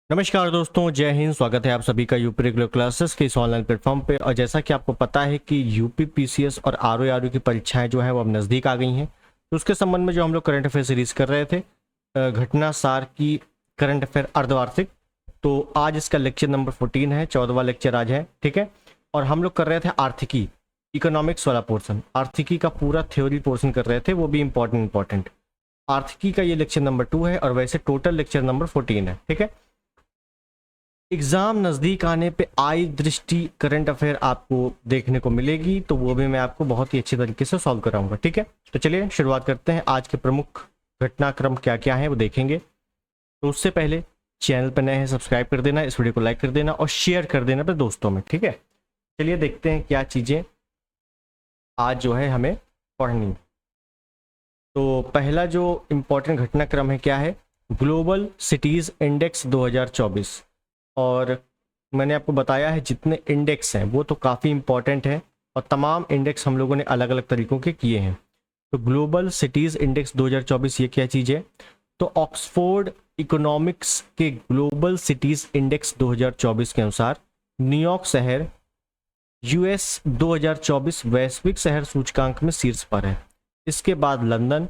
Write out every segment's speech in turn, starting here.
नमस्कार दोस्तों, जय हिंद। स्वागत है आप सभी का यूपी रेगुलर क्लासेस के इस ऑनलाइन प्लेटफॉर्म पे। और जैसा कि आपको पता है कि यूपी पीसीएस और आरओ की परीक्षाएं जो है वो अब नज़दीक आ गई हैं, तो उसके संबंध में जो हम लोग करंट अफेयर सीरीज कर रहे थे, घटना सार की करंट अफेयर अर्धवार्षिक, तो आज इसका लेक्चर नंबर 14 है, 14वां लेक्चर आज है, ठीक है। और हम लोग कर रहे थे आर्थिकी, इकोनॉमिक्स वाला पोर्सन, आर्थिकी का पूरा थ्योरी पोर्सन कर रहे थे, वो भी इंपॉर्टेंट। आर्थिकी का ये लेक्चर नंबर 2 है और वैसे टोटल लेक्चर नंबर 14 है, ठीक है। एग्जाम नज़दीक आने पे आई दृष्टि करंट अफेयर आपको देखने को मिलेगी, तो वो भी मैं आपको बहुत ही अच्छे तरीके से सॉल्व कराऊंगा, ठीक है। तो चलिए शुरुआत करते हैं। आज के प्रमुख घटनाक्रम क्या क्या है वो देखेंगे। तो उससे पहले चैनल पर नए हैं, सब्सक्राइब कर देना, इस वीडियो को लाइक कर देना और शेयर कर देना अपने दोस्तों में, ठीक है। चलिए देखते हैं क्या चीज़ें आज जो है हमें पढ़नी। तो पहला जो इम्पोर्टेंट घटनाक्रम है क्या है, ग्लोबल सिटीज़ इंडेक्स 2024। और मैंने आपको बताया है जितने इंडेक्स हैं वो तो काफ़ी इंपॉर्टेंट है और तमाम इंडेक्स हम लोगों ने अलग अलग तरीक़ों के किए हैं। तो ग्लोबल सिटीज़ इंडेक्स 2024 ये क्या चीज़ है, तो ऑक्सफोर्ड इकोनॉमिक्स के ग्लोबल सिटीज़ इंडेक्स 2024 के अनुसार न्यूयॉर्क शहर यूएस 2024 वैश्विक शहर सूचकांक में शीर्ष पर है। इसके बाद लंदन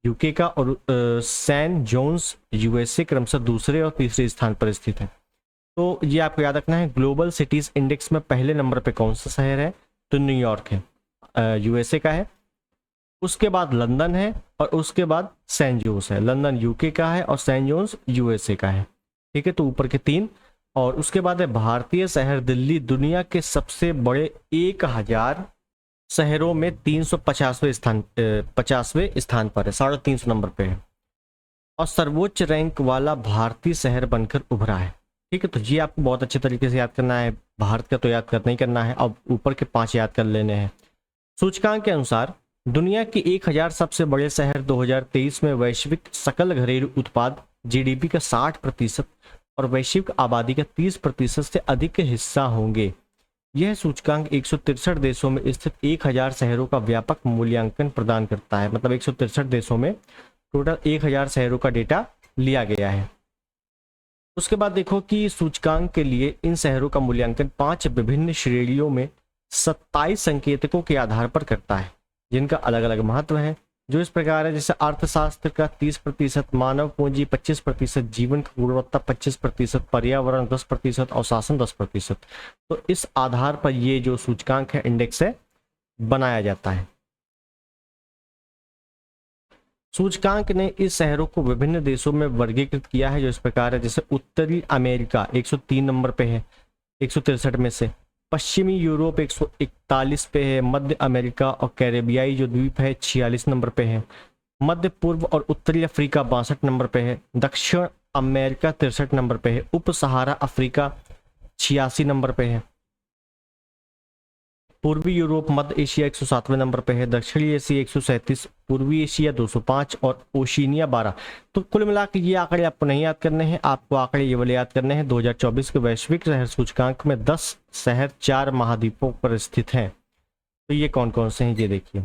यूके का और सैन जोन्स यूएसए क्रमशः दूसरे और तीसरे स्थान पर स्थित है। तो ये आपको याद रखना है, ग्लोबल सिटीज़ इंडेक्स में पहले नंबर पे कौन सा शहर है, तो न्यूयॉर्क है, यूएसए का है। उसके बाद लंदन है और उसके बाद सैन जोन्स है। लंदन यूके का है और सैन जोन्स यूएसए का है, ठीक है। तो ऊपर के तीन। और उसके बाद है भारतीय शहर दिल्ली, दुनिया के सबसे बड़े 1000 शहरों में 350वें स्थान 50वें स्थान पर है, 350 नंबर पे है और सर्वोच्च रैंक वाला भारतीय शहर बनकर उभरा है, ठीक है। तो ये आपको बहुत अच्छे तरीके से याद करना है। भारत का तो याद करना ही करना है, अब ऊपर के 5 याद कर लेने हैं। सूचकांक के अनुसार दुनिया के 1000 सबसे बड़े शहर 2023 में वैश्विक सकल घरेलू उत्पाद जीडीपी का 60% और वैश्विक आबादी का 30% से अधिक हिस्सा होंगे। यह सूचकांक 163 देशों में स्थित 1000 शहरों का व्यापक मूल्यांकन प्रदान करता है। मतलब 163 देशों में टोटल 1000 शहरों का डेटा लिया गया है। उसके बाद देखो कि सूचकांक के लिए इन शहरों का मूल्यांकन 5 विभिन्न श्रेणियों में 27 संकेतकों के आधार पर करता है, जिनका अलग अलग महत्व है, जो इस प्रकार है। जैसे अर्थशास्त्र का 30%, मानव पूंजी 25%, जीवन की गुणवत्ता 25%, पर्यावरण 10% और शासन 10%। तो इस आधार पर ये जो सूचकांक है, इंडेक्स है, बनाया जाता है। सूचकांक ने इस शहरों को विभिन्न देशों में वर्गीकृत किया है, जो इस प्रकार है। जैसे उत्तरी अमेरिका 103 नंबर पे है 163 में से, पश्चिमी यूरोप 141 पे है, मध्य अमेरिका और कैरेबियाई जो द्वीप है 46 नंबर पे है, मध्य पूर्व और उत्तरी अफ्रीका 62 नंबर पे है, दक्षिण अमेरिका 63 नंबर पे है, उप सहारा अफ्रीका 86 नंबर पे है, पूर्वी यूरोप मध्य एशिया 107वें नंबर पे है, दक्षिणी एशिया 137, पूर्वी एशिया 205 और ओशिनिया 12। तो कुल मिलाकर ये आंकड़े आपको नहीं याद करने हैं, आपको आंकड़े ये वाले याद करने हैं। 2024 के वैश्विक शहर सूचकांक में 10 शहर 4 महाद्वीपों पर स्थित हैं। तो ये कौन कौन से हैं ये देखिए।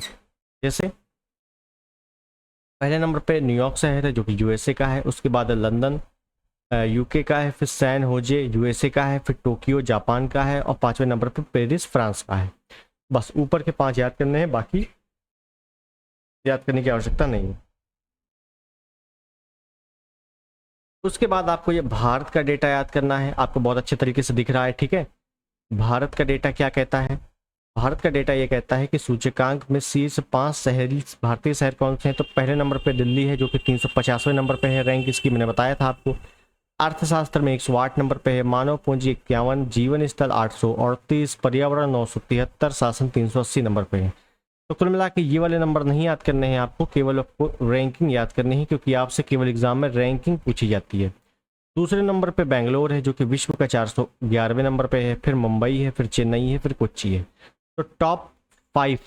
जैसे पहले नंबर पे न्यूयॉर्क शहर है जो कि यूएसए का है, उसके बाद लंदन यूके का है, फिर सैन होजे यूएसए का है, फिर टोक्यो जापान का है और 5वें नंबर पे पेरिस फ्रांस का है। बस ऊपर के 5 याद करने हैं, बाकी याद करने की आवश्यकता नहीं है। उसके बाद आपको ये भारत का डेटा याद करना है, आपको बहुत अच्छे तरीके से दिख रहा है, ठीक है। भारत का डेटा क्या कहता है, भारत का डेटा ये कहता है कि सूचकांक में शीर्ष 5 शहरी भारतीय शहर कौन से हैं। तो पहले नंबर पे दिल्ली है जो कि 350वें नंबर पे है, रैंक इसकी मैंने बताया था आपको। अर्थशास्त्र में 108 नंबर पे है, मानव पूंजी 51, जीवन स्तर 838, पर्यावरण 973, शासन 380 नंबर पे है। तो कुल मिला के ये वाले नंबर नहीं याद करने हैं आपको, केवल आपको रैंकिंग याद करनी है, क्योंकि आपसे केवल एग्जाम में रैंकिंग पूछी जाती है। दूसरे नंबर पे बेंगलोर है जो कि विश्व का 411वें नंबर पे है, फिर मुंबई है, फिर चेन्नई है, फिर कोच्चि है। तो टॉप 5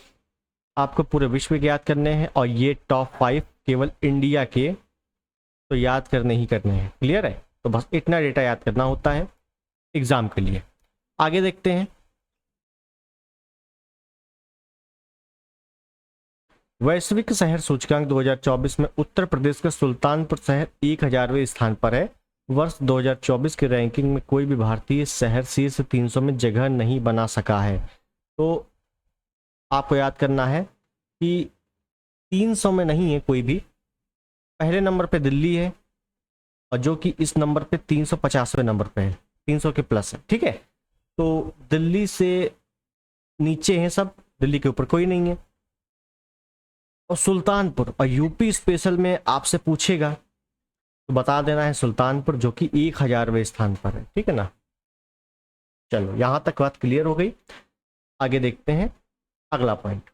आपको पूरे विश्व के याद करने हैं और ये टॉप 5 केवल इंडिया के तो याद करने ही करने हैं। क्लियर है, तो बस इतना डेटा याद करना होता है एग्जाम के लिए। आगे देखते हैं। वैश्विक शहर सूचकांक 2024 में उत्तर प्रदेश का सुल्तानपुर शहर 1000वें स्थान पर है, वर्ष 2024 की रैंकिंग में कोई भी भारतीय शहर शीर्ष 300 में जगह नहीं बना सका है। तो आपको याद करना है कि 300 में नहीं है कोई भी। पहले नंबर पे दिल्ली है और जो कि इस नंबर पे 350वें नंबर पे है, 300 के प्लस है, ठीक है। तो दिल्ली से नीचे हैं सब, दिल्ली के ऊपर कोई नहीं है। और सुल्तानपुर, और यूपी स्पेशल में आपसे पूछेगा तो बता देना है सुल्तानपुर, जो कि 1000वें स्थान पर है, ठीक है ना। चलो यहां तक बात क्लियर हो गई। आगे देखते हैं अगला पॉइंट,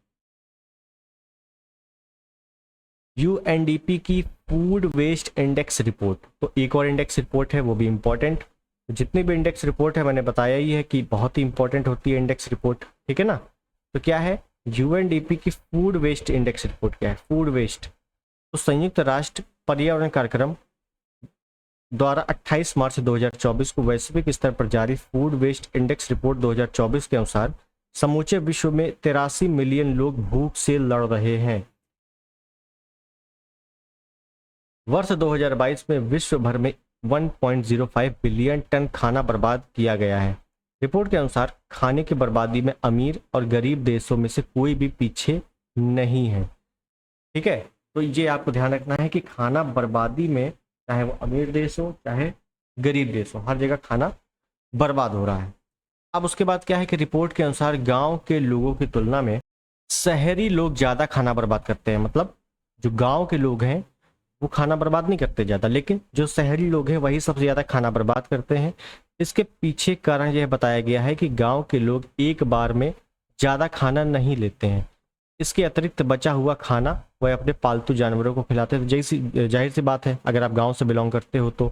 यूएनडीपी की फूड वेस्ट इंडेक्स रिपोर्ट। तो एक और इंडेक्स रिपोर्ट है, वो भी इंपॉर्टेंट। जितनी भी इंडेक्स रिपोर्ट है मैंने बताया ही है कि बहुत ही इंपॉर्टेंट होती है इंडेक्स रिपोर्ट, ठीक है ना। तो क्या है यूएनडीपी की फूड वेस्ट इंडेक्स रिपोर्ट, क्या है फूड वेस्ट। तो संयुक्त राष्ट्र पर्यावरण कार्यक्रम द्वारा 28 मार्च 2024 को वैश्विक स्तर पर जारी फूड वेस्ट इंडेक्स रिपोर्ट 2024 के अनुसार समूचे विश्व में 83 मिलियन लोग भूख से लड़ रहे हैं। वर्ष 2022 में विश्व भर में 1.05 बिलियन टन खाना बर्बाद किया गया है। रिपोर्ट के अनुसार खाने की बर्बादी में अमीर और गरीब देशों में से कोई भी पीछे नहीं है, ठीक है। तो ये आपको ध्यान रखना है कि खाना बर्बादी में चाहे वो अमीर देश हो चाहे गरीब देश हो, हर जगह खाना बर्बाद हो रहा है। अब उसके बाद क्या है कि रिपोर्ट के अनुसार गांव के लोगों की तुलना में शहरी लोग ज़्यादा खाना बर्बाद करते हैं। मतलब जो गांव के लोग हैं वो खाना बर्बाद नहीं करते ज़्यादा, लेकिन जो शहरी लोग हैं वही सबसे ज़्यादा खाना बर्बाद करते हैं। इसके पीछे कारण यह बताया गया है कि गांव के लोग एक बार में ज़्यादा खाना नहीं लेते हैं। इसके अतिरिक्त बचा हुआ खाना वह अपने पालतू जानवरों को खिलाते हैं। जैसी जाहिर सी बात है, अगर आप गांव से बिलोंग करते हो तो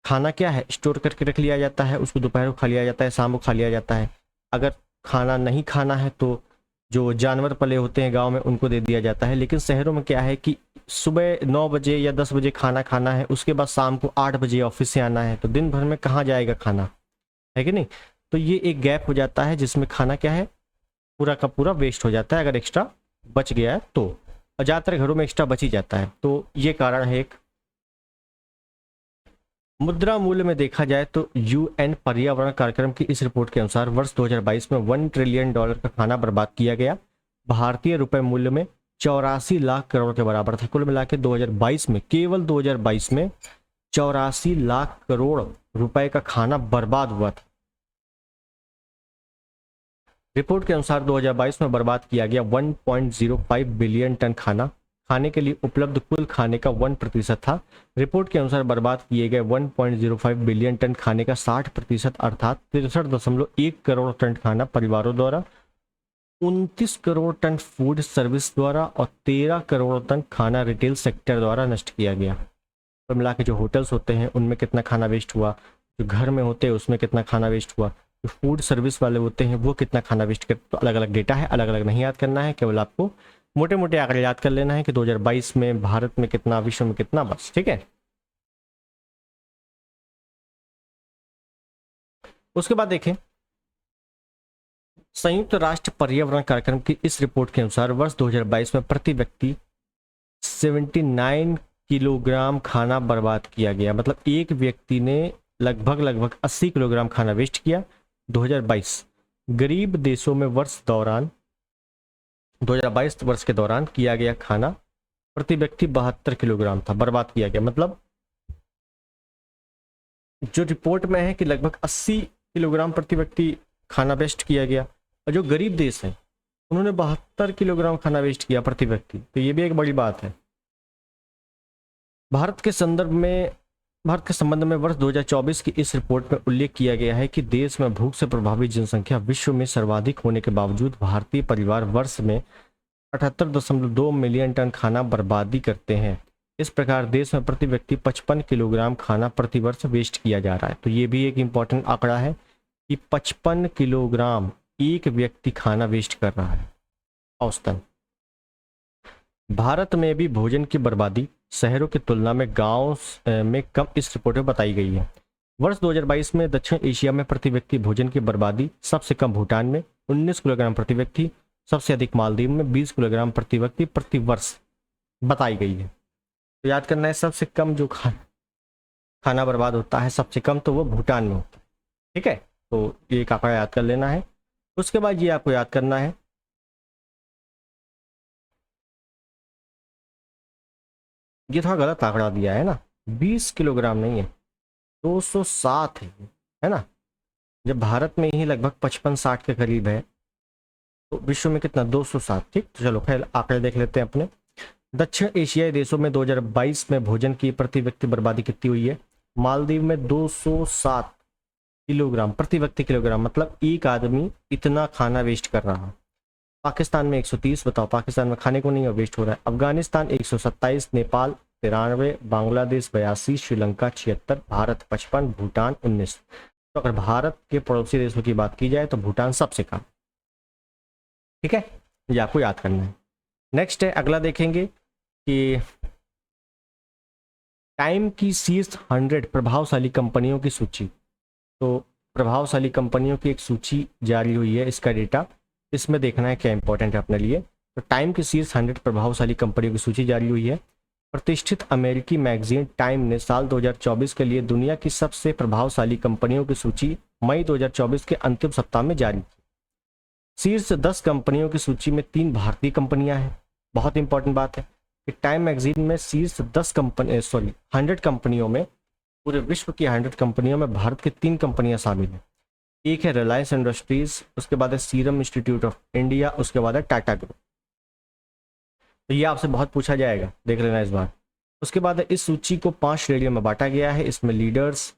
खाना क्या है, स्टोर करके रख लिया जाता है, उसको दोपहर को खा लिया जाता है, शाम को खा लिया जाता है। अगर खाना नहीं खाना है तो जो जानवर पले होते हैं गांव में उनको दे दिया जाता है। लेकिन शहरों में क्या है कि सुबह 9 बजे या 10 बजे खाना खाना है, उसके बाद शाम को 8 बजे ऑफिस से आना है, तो दिन भर में कहाँ जाएगा खाना, है कि नहीं। तो ये एक गैप हो जाता है जिसमें खाना क्या है पूरा का पूरा वेस्ट हो जाता है, अगर एक्स्ट्रा बच गया है तो। और ज़्यादातर घरों में एक्स्ट्रा बच ही जाता है, तो ये कारण है एक। मुद्रा मूल्य में देखा जाए तो यूएन पर्यावरण कार्यक्रम की इस रिपोर्ट के अनुसार वर्ष 2022 में $1 ट्रिलियन का खाना बर्बाद किया गया। भारतीय रुपए मूल्य में 84 लाख करोड़ के बराबर था। कुल मिला के 2022 में, केवल 2022 में 84 लाख करोड़ रुपए का खाना बर्बाद हुआ था। रिपोर्ट के अनुसार 2022 में बर्बाद किया गया 1.05 बिलियन टन खाना खाने के लिए उपलब्ध कुल खाने का 1% था। रिपोर्ट के अनुसार बर्बाद किए गए 1.05 बिलियन टन खाने का 60% अर्थात 63.1 करोड़ टन खाना परिवारों द्वारा, 29 करोड़ टन फूड सर्विस द्वारा और 13 करोड़ टन खाना रिटेल सेक्टर द्वारा नष्ट किया गया। तो मिला के जो होटल्स होते हैं उनमें कितना खाना वेस्ट हुआ, जो घर में होते हैं उसमें कितना खाना वेस्ट हुआ, जो फूड सर्विस वाले होते हैं वो कितना खाना वेस्ट करते। तो अलग अलग डेटा है, अलग अलग नहीं याद करना है, केवल आपको मोटे मोटे आंकड़े याद कर लेना है कि 2022 में भारत में कितना, विश्व में कितना, बस, ठीक है। उसके बाद देखें संयुक्त राष्ट्र पर्यावरण कार्यक्रम की इस रिपोर्ट के अनुसार वर्ष 2022 में प्रति व्यक्ति 79 किलोग्राम खाना बर्बाद किया गया। मतलब एक व्यक्ति ने लगभग 80 किलोग्राम खाना वेस्ट किया 2022। गरीब देशों में 2022 वर्ष के दौरान किया गया खाना प्रति व्यक्ति 72 किलोग्राम था, बर्बाद किया गया। मतलब जो रिपोर्ट में है कि लगभग 80 किलोग्राम प्रति व्यक्ति खाना वेस्ट किया गया, और जो गरीब देश है उन्होंने 72 किलोग्राम खाना वेस्ट किया प्रति व्यक्ति। तो ये भी एक बड़ी बात है। भारत के संबंध में वर्ष 2024 की इस रिपोर्ट में उल्लेख किया गया है कि देश में भूख से प्रभावित जनसंख्या विश्व में सर्वाधिक होने के बावजूद भारतीय परिवार वर्ष में 78.2 मिलियन टन खाना बर्बादी करते हैं। इस प्रकार देश में प्रति व्यक्ति 55 किलोग्राम खाना प्रति वर्ष वेस्ट किया जा रहा है। तो ये भी एक इम्पॉर्टेंट आंकड़ा है कि 55 किलोग्राम एक व्यक्ति खाना वेस्ट कर रहा है औसतन। भारत में भी भोजन की बर्बादी शहरों की तुलना में गांव में कम इस रिपोर्ट में बताई गई है। वर्ष 2022 में दक्षिण एशिया में प्रति व्यक्ति भोजन की बर्बादी सबसे कम भूटान में 19 किलोग्राम प्रति व्यक्ति, सबसे अधिक मालदीव में 20 किलोग्राम प्रति व्यक्ति प्रति वर्ष बताई गई है। तो याद करना है सबसे कम जो खाना बर्बाद होता है सबसे कम, तो वो भूटान में होता है। ठीक है, तो ये एक आंकड़ा याद कर लेना है। उसके बाद ये आपको याद करना है, ये थोड़ा गलत आंकड़ा दिया है ना, 20 किलोग्राम नहीं है, 207 है ना। जब भारत में ही लगभग 55-60 के करीब है, तो विश्व में कितना, 207। ठीक, तो चलो खैर आंकड़े देख लेते हैं अपने। दक्षिण एशियाई देशों में 2022 में भोजन की प्रति व्यक्ति बर्बादी कितनी हुई है? मालदीव में 207 किलोग्राम प्रति व्यक्ति किलोग्राम, मतलब एक आदमी इतना खाना वेस्ट कर रहा है। पाकिस्तान में 130, बताओ पाकिस्तान में खाने को नहीं है, वेस्ट हो रहा है। अफगानिस्तान 127, नेपाल 93, बांग्लादेश 82, श्रीलंका 76, भारत 55, भूटान 19। तो अगर भारत के पड़ोसी देशों की बात की जाए तो भूटान सबसे कम। ठीक है, ये आपको याद करना है। नेक्स्ट है, अगला देखेंगे कि टाइम की शीर्ष 100 प्रभावशाली कंपनियों की सूची। तो प्रभावशाली कंपनियों की एक सूची जारी हुई है, इसका डेटा इसमें देखना है क्या इंपॉर्टेंट है अपने लिए। तो टाइम की शीर्ष 100 प्रभावशाली कंपनियों की सूची जारी हुई है। प्रतिष्ठित अमेरिकी मैगजीन टाइम ने साल 2024 के लिए दुनिया की सबसे प्रभावशाली कंपनियों की सूची मई 2024 के अंतिम सप्ताह में जारी की। शीर्ष 10 कंपनियों की सूची में 3 भारतीय कंपनियां हैं। बहुत इंपॉर्टेंट बात है कि टाइम मैगजीन में शीर्ष 100 कंपनियों में, पूरे विश्व की 100 कंपनियों में भारत की 3 कंपनियां शामिल हैं। एक है रिलायंस इंडस्ट्रीज, उसके बाद है सीरम इंस्टीट्यूट ऑफ इंडिया, उसके बाद है टाटा ग्रुप। तो ये आपसे बहुत पूछा जाएगा, देख लेना इस बार। उसके बाद इस सूची को 5 श्रेणियों में बांटा गया है। इसमें लीडर्स,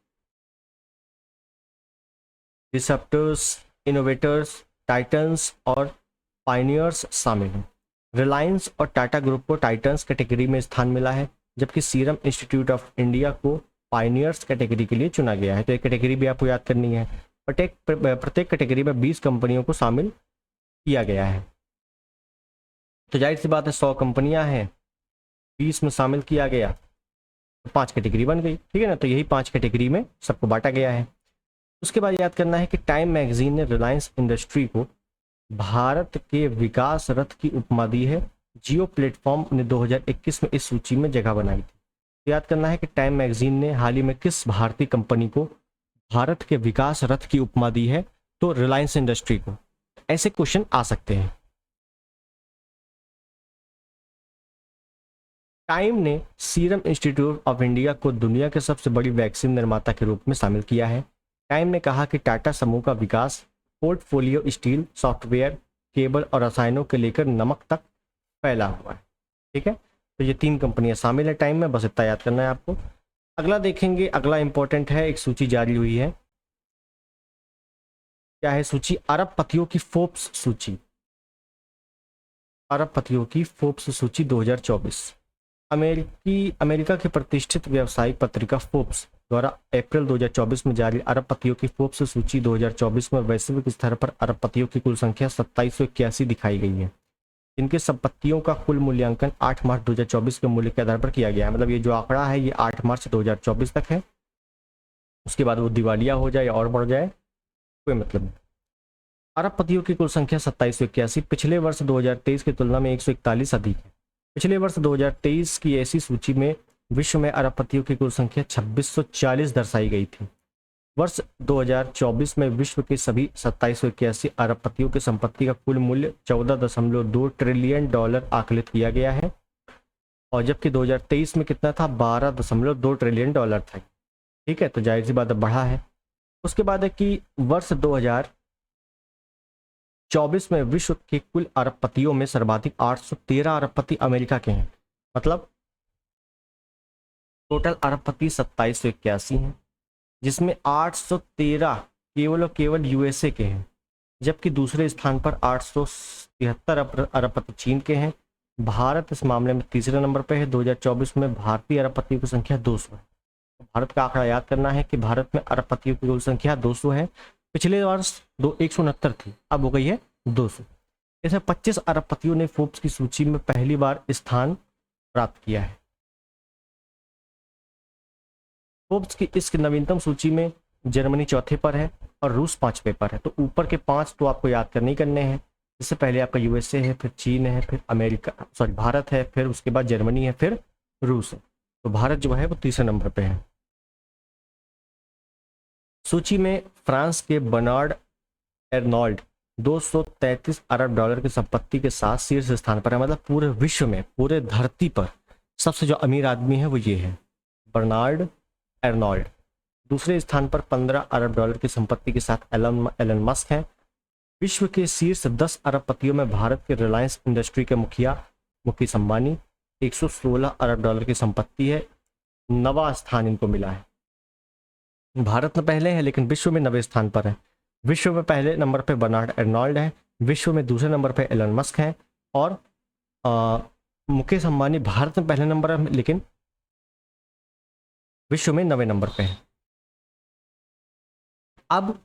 डिसप्टर्स, इनोवेटर्स, टाइटन्स और पायनियर्स शामिल हैं। रिलायंस और टाटा ग्रुप को टाइटन्स कैटेगरी में स्थान मिला है, जबकि सीरम इंस्टीट्यूट ऑफ इंडिया को पायनियर्स कैटेगरी के लिए चुना गया है। तो एक कैटेगरी भी आपको याद करनी है। प्रत्येक कैटेगरी में 20 कंपनियों को शामिल किया गया है। तो जाहिर सी बात है 100 कंपनियां हैं, 20 में शामिल किया गया तो 5 कैटेगरी बन गई। ठीक है ना, तो यही 5 कैटेगरी में सबको बांटा गया है। उसके बाद याद करना है कि टाइम मैगजीन ने रिलायंस इंडस्ट्री को भारत के विकास रथ की उपमा दी है। जियो प्लेटफॉर्म ने 2021 में इस सूची में जगह बनाई थी। तो याद करना है कि टाइम मैगजीन ने हाल ही में किस भारतीय कंपनी को भारत के विकास रथ की उपमा दी है? तो रिलायंस इंडस्ट्री को। ऐसे क्वेश्चन आ सकते हैं। टाइम ने सीरम इंस्टीट्यूट ऑफ इंडिया को दुनिया के सबसे बड़ी वैक्सीन निर्माता के रूप में शामिल किया है। टाइम ने कहा कि टाटा समूह का विकास पोर्टफोलियो स्टील, सॉफ्टवेयर, केबल और रसायनों के लेकर नमक तक फैला हुआ है। ठीक है, तो ये 3 कंपनियां शामिल है टाइम में, बस इतना याद करना है आपको। अगला देखेंगे, अगला इंपॉर्टेंट है, एक सूची जारी हुई है। क्या है सूची? अरबपतियों की फोर्ब्स सूची। अरबपतियों की फोर्ब्स सूची 2024। अमेरिका की प्रतिष्ठित व्यावसायिक पत्रिका फोर्ब्स द्वारा अप्रैल 2024 में जारी अरबपतियों की फोर्ब्स सूची 2024 में वैश्विक स्तर पर अरबपतियों की कुल संख्या 2781 दिखाई गई है। इनके संपत्तियों का कुल मूल्यांकन 8 मार्च 2024 के मूल्य के आधार पर किया गया है। मतलब ये जो आंकड़ा है ये 8 मार्च 2024 तक है, उसके बाद वो दिवालिया हो जाए या और बढ़ जाए कोई मतलब नहीं। अरबपतियों की कुल संख्या 2781 पिछले वर्ष 2023 की तुलना में 141 अधिक है। पिछले वर्ष 2023 की ऐसी सूची में विश्व में अरबपतियों की कुल संख्या 2640 दर्शाई गई थी। वर्ष 2024 में विश्व के सभी 2781 अरबपतियों की संपत्ति का कुल मूल्य $14.2 ट्रिलियन आकलित किया गया है, और जबकि 2023 में कितना था? $12.2 ट्रिलियन था। ठीक है, तो जाहिर सी बात बढ़ा है। उसके बाद है कि वर्ष 2024 में विश्व के कुल अरबपतियों में सर्वाधिक 813 अरबपति अमेरिका के हैं। मतलब टोटल अरबपति 2781 हैं, जिसमें 813 केवल और केवल यूएसए के हैं, जबकि दूसरे स्थान पर 873 अरबपति चीन के हैं। भारत इस मामले में तीसरे नंबर पर है। 2024 में भारतीय अरबपतियों की संख्या 200 है। भारत का आंकड़ा याद करना है कि भारत में अरबपतियों की कुल संख्या 200 है। पिछले वर्ष 169 थी, अब हो गई है 200। इसमें 25 अरबपतियों ने फोर्ब्स की सूची में पहली बार स्थान प्राप्त किया है। फोर्ब्स की इस नवीनतम सूची में जर्मनी चौथे पर है और रूस 5वें पर है। तो ऊपर के 5 तो आपको याद करने हैं। इससे पहले आपका यूएसए है, फिर चीन है, फिर भारत है, फिर उसके बाद जर्मनी है, फिर रूस है। तो भारत जो है वो तीसरे नंबर पे है। सूची में फ्रांस के बर्नार्ड एर्नोल्ड 233 अरब डॉलर की संपत्ति के साथ शीर्ष स्थान पर है। मतलब पूरे विश्व में, पूरे धरती पर सबसे जो अमीर आदमी है वो ये है, बर्नार्ड एर्नोल्ड। दूसरे स्थान पर 15 अरब डॉलर की संपत्ति के साथ एलन मस्क है। विश्व के शीर्ष 10 अरबपतियों में भारत के रिलायंस इंडस्ट्री के मुखिया मुकेश अंबानी, 116 अरब डॉलर की संपत्ति है। 9वां स्थान इनको मिला है। भारत में पहले है लेकिन विश्व में 9वें स्थान पर है। विश्व में पहले नंबर पे बर्नार्ड एर्नोल्ड है, विश्व में दूसरे नंबर पे एलन मस्क है, और मुकेश अंबानी भारत में पहले नंबर है लेकिन विश्व में 9वें नंबर पे है। अब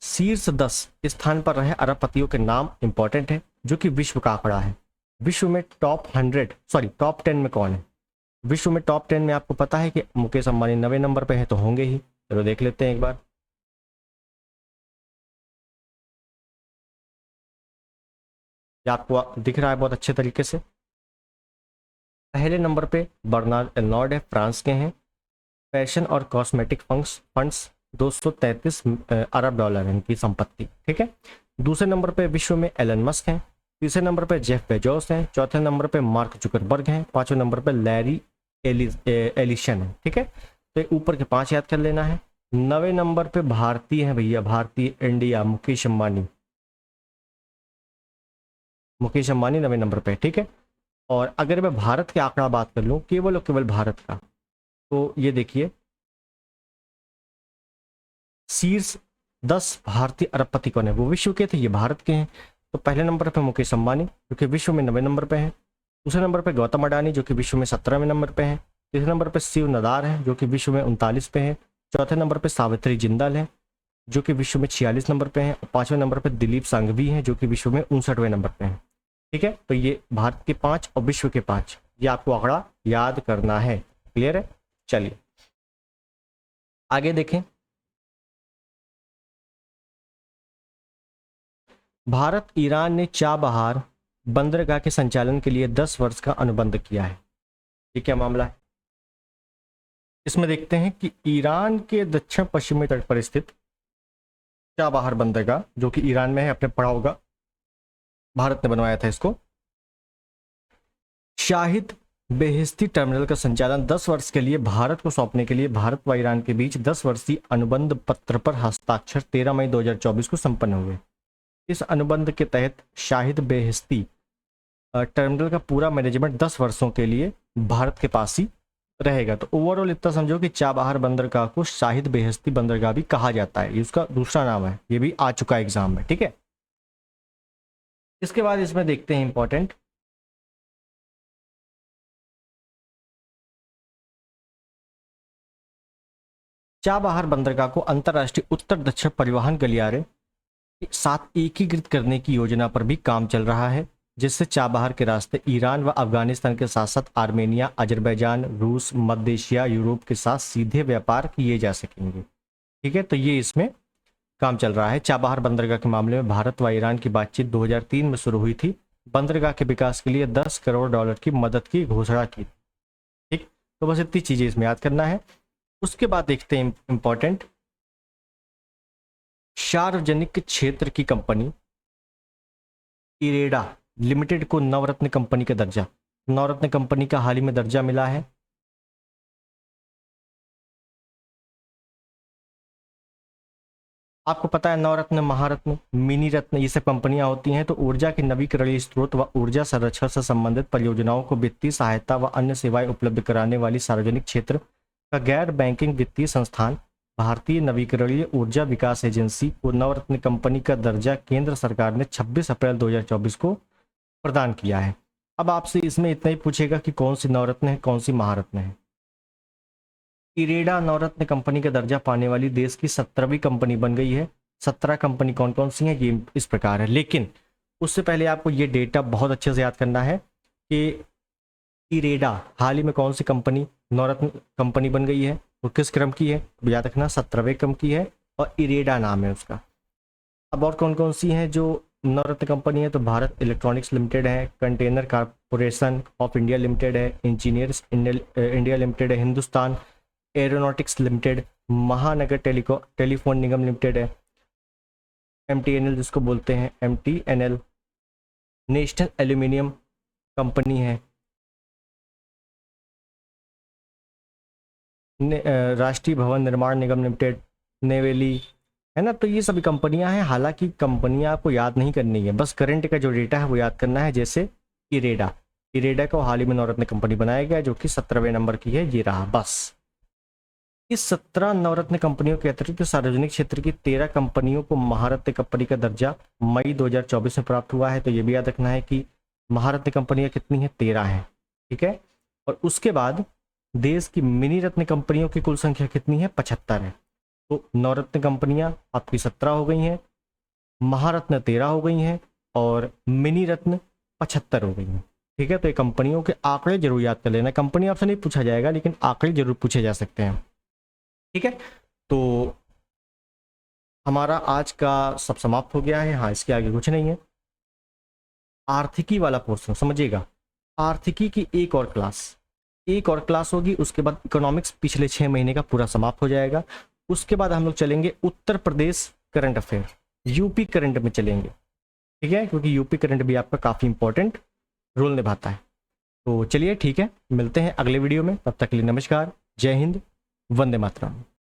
शीर्ष 10 स्थान पर रहे अरबपतियों के नाम इंपॉर्टेंट है, जो कि विश्व का आंकड़ा है। विश्व में टॉप 10 में कौन है? विश्व में टॉप 10 में आपको पता है कि मुकेश अंबानी 9वें नंबर पे है, तो होंगे ही। चलो देख लेते हैं एक बार। ये आपको दिख रहा है बहुत अच्छे तरीके से। पहले नंबर पे बर्नार्ड एर्नोल्ड है, फ्रांस के हैं। फैशन और कॉस्मेटिक फंड्स 233 अरब डॉलर है इनकी संपत्ति, ठीक है। दूसरे नंबर पे विश्व में एलन मस्क हैं। तीसरे नंबर पे जेफ बेजोस हैं। चौथे नंबर पे मार्क जुकरबर्ग हैं। पांचवें नंबर पे लैरी एलिशन है, ठीक है। तो ऊपर के 5 याद कर लेना है। 9वें नंबर पे भारतीय है भैया, भारतीय इंडिया, मुकेश अंबानी 9वें नंबर पे, ठीक है। और अगर मैं भारत के आंकड़ा बात कर लूँ, केवल और केवल भारत का, तो ये देखिए शीर्ष 10 भारतीय अरबपति कौन है? वो विश्व के थे, ये भारत के हैं। तो पहले नंबर पे मुकेश अंबानी जो कि विश्व में 9वें नंबर पे है। दूसरे नंबर पे गौतम अडानी जो कि विश्व में 17वें नंबर पे है। तीसरे नंबर पे शिव नदार है जो कि विश्व में 39 पे है। चौथे नंबर पे सावित्री जिंदाल है जो कि विश्व में 46 नंबर पे है। और 5वें नंबर पे दिलीप सांघवी हैं जो कि विश्व में 59वें नंबर पे हैं, ठीक है। तो ये भारत के 5 और विश्व के 5, ये आपको आंकड़ा याद करना है। क्लियर है? चलिए आगे देखें। भारत ईरान ने चाबहार बंदरगाह के संचालन के लिए 10 वर्ष का अनुबंध किया है। ये क्या मामला है? इसमें देखते हैं कि ईरान के दक्षिण पश्चिमी तट पर स्थित चाबहार बंदरगाह, जो कि ईरान में है, अपने पड़ा होगा, भारत ने बनवाया था इसको। शाहिद बेहिश्ती टर्मिनल का संचालन 10 वर्ष के लिए भारत को सौंपने के लिए भारत व ईरान के बीच 10 वर्षीय अनुबंध पत्र पर हस्ताक्षर 13 मई 2024 को संपन्न हुए। इस अनुबंध के तहत शाहिद बेहिश्ती टर्मिनल का पूरा मैनेजमेंट 10 वर्षों के लिए भारत के पास ही रहेगा। तो ओवरऑल इतना समझो कि चाबहार बंदरगाह को शाहिद बेहिश्ती बंदरगाह भी कहा जाता है, ये उसका दूसरा नाम है। ये भी आ चुका है एग्जाम में, ठीक है। इसके बाद इसमें देखते हैं इंपॉर्टेंट, चाबहार बंदरगाह को अंतर्राष्ट्रीय उत्तर दक्षिण परिवहन गलियारे के साथ एकीकृत करने की योजना पर भी काम चल रहा है, जिससे चाबहार के रास्ते ईरान व अफगानिस्तान के साथ साथ आर्मेनिया, अजरबैजान, रूस, मध्य एशिया, यूरोप के साथ सीधे व्यापार किए जा सकेंगे, ठीक है। तो ये इसमें काम चल रहा है। चाबहार बंदरगाह के मामले में भारत व ईरान की बातचीत 2003 में शुरू हुई थी। बंदरगाह के विकास के लिए 10 करोड़ डॉलर की मदद की घोषणा की, ठीक। तो बस इतनी चीजें इसमें याद करना है। उसके बाद देखते हैं इंपॉर्टेंट, सार्वजनिक क्षेत्र की कंपनी इरेडा लिमिटेड को नवरत्न कंपनी का दर्जा, नवरत्न कंपनी का हाल ही में दर्जा मिला है। आपको पता है नवरत्न, महारत्न, मिनी रत्न, ये सब कंपनियां होती हैं। तो ऊर्जा के नवीकरणीय स्रोत व ऊर्जा संरक्षण से संबंधित परियोजनाओं को वित्तीय सहायता व अन्य सेवाएं उपलब्ध कराने वाली सार्वजनिक क्षेत्र का गैर बैंकिंग वित्तीय संस्थान भारतीय नवीकरणीय ऊर्जा विकास एजेंसी को नवरत्न कंपनी का दर्जा केंद्र सरकार ने 26 अप्रैल 2024 को प्रदान किया है। अब आपसे इसमें इतना ही पूछेगा कि कौन सी नवरत्न है, कौन सी महारत्न है। इरेडा नवरत्न कंपनी का दर्जा पाने वाली देश की 17वीं कंपनी बन गई है। 17 कंपनी कौन कौन सी हैं, ये इस प्रकार है। लेकिन उससे पहले आपको ये डेटा बहुत अच्छे से याद करना है कि इरेडा हाल ही में कौन सी कंपनी नवरत्न कंपनी बन गई है, वो किस क्रम की है, याद रखना 17वें क्रम की है और इरेडा नाम है उसका। अब और कौन कौन सी हैं जो नवरत्न कंपनी है, तो भारत इलेक्ट्रॉनिक्स लिमिटेड है, container corporation of India limited है, इंजीनियर्स इंडिया लिमिटेड है, हिंदुस्तान एरोनॉटिक्स लिमिटेड, महानगर टेलीफोन निगम लिमिटेड है, MTNL जिसको बोलते हैं MTNL, नेशनल एल्यूमिनियम कंपनी है, राष्ट्रीय भवन निर्माण निगम लिमिटेड, नेवेली, है ना। तो ये सभी कंपनियां हैं। हालांकि कंपनियां आपको याद नहीं करनी है, बस करंट का जो डेटा है वो याद करना है। जैसे इरेडा को हाल ही में नवरत्न कंपनी बनाया गया जो कि 17वें नंबर की है, ये रहा। बस इस 17 नवरत्न कंपनियों के अतिरिक्त सार्वजनिक क्षेत्र की 13 कंपनियों को महारत्न कंपनी का दर्जा मई 2024 में प्राप्त हुआ है। तो ये भी याद रखना है कि महारत्न कंपनियां कितनी है, 13 हैं, ठीक है। और उसके बाद देश की मिनी रत्न कंपनियों की कुल संख्या कितनी है, 75 है। तो नवरत्न कंपनियां आपकी 17 हो गई हैं, महारत्न 13 हो गई हैं और मिनी रत्न 75 हो गई हैं, ठीक है। तो ये कंपनियों के आंकड़े जरूर याद कर लेना। कंपनी आपसे नहीं पूछा जाएगा लेकिन आंकड़े जरूर पूछे जा सकते हैं, ठीक है। तो हमारा आज का सब समाप्त हो गया है। हाँ, इसके आगे कुछ नहीं है। आर्थिकी वाला पोर्शन समझिएगा, आर्थिकी की एक और क्लास होगी। उसके बाद इकोनॉमिक्स पिछले 6 महीने का पूरा समाप्त हो जाएगा। उसके बाद हम लोग चलेंगे Uttar Pradesh current affair, UP current में चलेंगे, ठीक है, क्योंकि यूपी करंट भी आपका काफ़ी इंपॉर्टेंट रोल निभाता है। तो चलिए ठीक है, मिलते हैं अगले वीडियो में। तब तक के लिए नमस्कार, जय हिंद, वंदे मातरम।